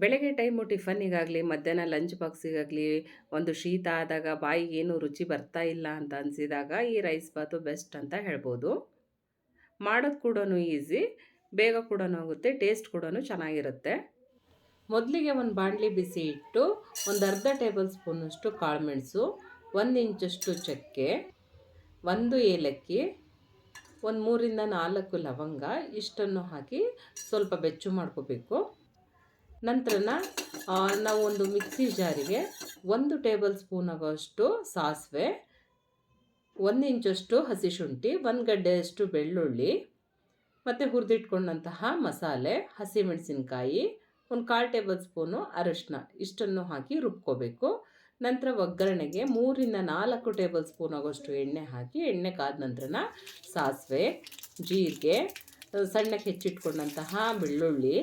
ಬೆಳಗ್ಗೆ ಟೈಮು ಟಿಫನ್ನಿಗಾಗಲಿ ಮಧ್ಯಾಹ್ನ ಲಂಚ್ ಬಾಕ್ಸಿಗಾಗಲಿ ಒಂದು ಶೀತ ಆದಾಗ ಬಾಯಿಗೇನು ರುಚಿ ಬರ್ತಾ ಇಲ್ಲ ಅಂತ ಅನಿಸಿದಾಗ ಈ ರೈಸ್ ಬಾತು ಬೆಸ್ಟ್ ಅಂತ ಹೇಳ್ಬೋದು. ಮಾಡೋದು ಕೂಡ ಈಸಿ, ಬೇಗ ಕೂಡ ಆಗುತ್ತೆ, ಟೇಸ್ಟ್ ಕೂಡ ಚೆನ್ನಾಗಿರುತ್ತೆ. ಮೊದಲಿಗೆ ಒಂದು ಬಾಣಲಿ ಬಿಸಿ ಇಟ್ಟು ಒಂದು ಅರ್ಧ ಟೇಬಲ್ ಸ್ಪೂನಷ್ಟು ಕಾಳುಮೆಣಸು, 1 ಇಂಚಷ್ಟು ಚಕ್ಕೆ, 1 ಏಲಕ್ಕಿ, ಒಂದು 3ರಿಂದ 4 ಲವಂಗ ಇಷ್ಟನ್ನು ಹಾಕಿ ಸ್ವಲ್ಪ ಬೆಚ್ಚು ಮಾಡ್ಕೋಬೇಕು. ನಂತರ ನಾವು ಒಂದು ಮಿಕ್ಸಿ ಜಾರಿಗೆ 1 ಟೇಬಲ್ ಸ್ಪೂನ್ ಆಗೋಷ್ಟು ಸಾಸಿವೆ, 1 ಇಂಚಷ್ಟು ಹಸಿ ಶುಂಠಿ, 1 ಗಡ್ಡೆಯಷ್ಟು ಬೆಳ್ಳುಳ್ಳಿ ಮತ್ತು ಹುರಿದಿಟ್ಕೊಂಡಂತಹ ಮಸಾಲೆ, ಹಸಿಮೆಣಸಿನ್ಕಾಯಿ, ಒಂದು 1/4 ಟೇಬಲ್ ಸ್ಪೂನು ಅರಿಶಿನ ಇಷ್ಟನ್ನು ಹಾಕಿ ರುಬ್ಕೋಬೇಕು. ನಂತರ ಒಗ್ಗರಣೆಗೆ 3ರಿಂದ 4 ಟೇಬಲ್ ಸ್ಪೂನ್ ಆಗೋಷ್ಟು ಎಣ್ಣೆ ಹಾಕಿ, ಎಣ್ಣೆ ಕಾದ ನಂತರ ಸಾಸಿವೆ, ಜೀರಿಗೆ, ಸಣ್ಣಕ್ಕೆ ಹೆಚ್ಚಿಟ್ಕೊಂಡಂತಹ ಬೆಳ್ಳುಳ್ಳಿ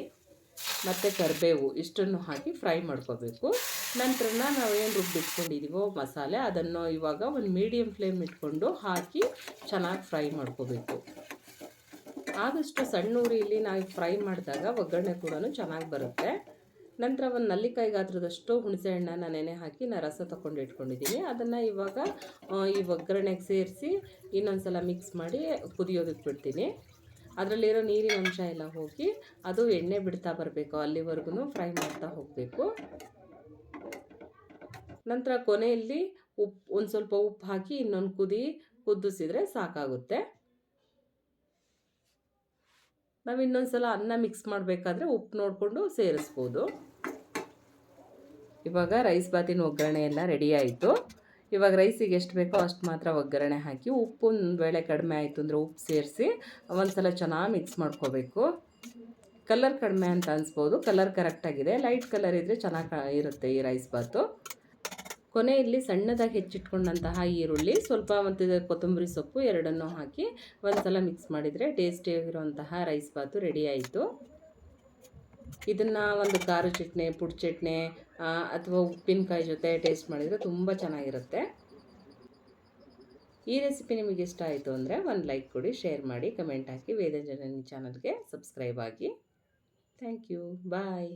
ಮತ್ತು ಕರಿಬೇವು ಇಷ್ಟನ್ನು ಹಾಕಿ ಫ್ರೈ ಮಾಡ್ಕೋಬೇಕು. ನಂತರ ನಾವೇನು ರುಬ್ಬಿಟ್ಕೊಂಡಿದ್ದೀವೋ ಮಸಾಲೆ ಅದನ್ನು ಇವಾಗ ಒಂದು ಮೀಡಿಯಮ್ ಫ್ಲೇಮ್ ಇಟ್ಕೊಂಡು ಹಾಕಿ ಚೆನ್ನಾಗಿ ಫ್ರೈ ಮಾಡ್ಕೋಬೇಕು. ಆದಷ್ಟು ಸಣ್ಣ ಉರಿಯಲ್ಲಿ ನಾವು ಫ್ರೈ ಮಾಡಿದಾಗ ಒಗ್ಗರಣೆ ಕೂಡ ಚೆನ್ನಾಗಿ ಬರುತ್ತೆ. ನಂತರ ಒಂದು ನಲ್ಲಿಕಾಯಿ ಗಾತ್ರದಷ್ಟು ಹುಣಸೆ ಹಣ್ಣನ್ನು ನೆನೆ ಹಾಕಿ ರಸ ತಗೊಂಡು ಇಟ್ಕೊಂಡಿದ್ದೀನಿ. ಅದನ್ನು ಇವಾಗ ಈ ಒಗ್ಗರಣೆಗೆ ಸೇರಿಸಿ ಇನ್ನೊಂದು ಸಲ ಮಿಕ್ಸ್ ಮಾಡಿ ಕುದಿಯೋದಕ್ಕೆ ಬಿಡ್ತೀನಿ. ಅದರಲ್ಲಿರೋ ನೀರಿನ ಅಂಶ ಎಲ್ಲ ಹೋಗಿ ಅದು ಎಣ್ಣೆ ಬಿಡ್ತಾ ಬರಬೇಕು, ಅಲ್ಲಿವರೆಗೂ ಫ್ರೈ ಮಾಡ್ತಾ ಹೋಗಬೇಕು. ನಂತರ ಕೊನೆಯಲ್ಲಿ ಒಂದು ಸ್ವಲ್ಪ ಉಪ್ಪು ಹಾಕಿ ಇನ್ನೊಂದು ಕುದಿಸಿದ್ರೆ ಸಾಕಾಗುತ್ತೆ. ನಾವು ಇನ್ನೊಂದು ಸಲ ಅನ್ನ ಮಿಕ್ಸ್ ಮಾಡಬೇಕಾದ್ರೆ ಉಪ್ಪು ನೋಡಿಕೊಂಡು ಸೇರಿಸ್ಬೋದು. ಇವಾಗ ರೈಸ್ ಬಾತಿನ ಒಗ್ಗರಣೆ ಎಲ್ಲ ರೆಡಿ ಆಯಿತು. ಇವಾಗ ರೈಸಿಗೆ ಎಷ್ಟು ಬೇಕೋ ಅಷ್ಟು ಮಾತ್ರ ಒಗ್ಗರಣೆ ಹಾಕಿ, ಉಪ್ಪು ಒಂದು ವೇಳೆ ಕಡಿಮೆ ಆಯಿತು ಅಂದರೆ ಉಪ್ಪು ಸೇರಿಸಿ ಒಂದು ಸಲ ಚೆನ್ನಾಗಿ ಮಿಕ್ಸ್ ಮಾಡ್ಕೋಬೇಕು. ಕಲರ್ ಕಡಿಮೆ ಅಂತ ಅನಿಸ್ಬೋದು, ಕಲರ್ ಕರೆಕ್ಟಾಗಿದೆ. ಲೈಟ್ ಕಲರ್ ಇದ್ದರೆ ಚೆನ್ನಾಗಿ ಇರುತ್ತೆ ಈ ರೈಸ್ ಬಾತು. ಕೊನೆಯಲ್ಲಿ ಸಣ್ಣದಾಗಿ ಹೆಚ್ಚಿಟ್ಕೊಂಡಂತಹ ಈರುಳ್ಳಿ, ಸ್ವಲ್ಪ ಮತ್ತು ಕೊತ್ತಂಬರಿ ಸೊಪ್ಪು ಎರಡನ್ನೂ ಹಾಕಿ ಒಂದು ಸಲ ಮಿಕ್ಸ್ ಮಾಡಿದರೆ ಟೇಸ್ಟಿಯಾಗಿರುವಂತಹ ರೈಸ್ ಬಾತು ರೆಡಿ ಆಯಿತು. ಇದನ್ನು ಒಂದು ಖಾರ ಚಟ್ನಿ, ಪುಡಿ ಚಟ್ನಿ ಅಥವಾ ಉಪ್ಪಿನಕಾಯಿ ಜೊತೆ ಟೇಸ್ಟ್ ಮಾಡಿದರೆ ತುಂಬ ಚೆನ್ನಾಗಿರುತ್ತೆ. ಈ ರೆಸಿಪಿ ನಿಮಗೆ ಇಷ್ಟ ಆಯಿತು ಅಂದರೆ ಒಂದು ಲೈಕ್ ಕೊಡಿ, ಶೇರ್ ಮಾಡಿ, ಕಮೆಂಟ್ ಹಾಕಿ. ವೇದ ಜನನಿ ಚಾನಲ್ಗೆ ಸಬ್ಸ್ಕ್ರೈಬ್ ಆಗಿ. Thank you. ಬಾಯ್.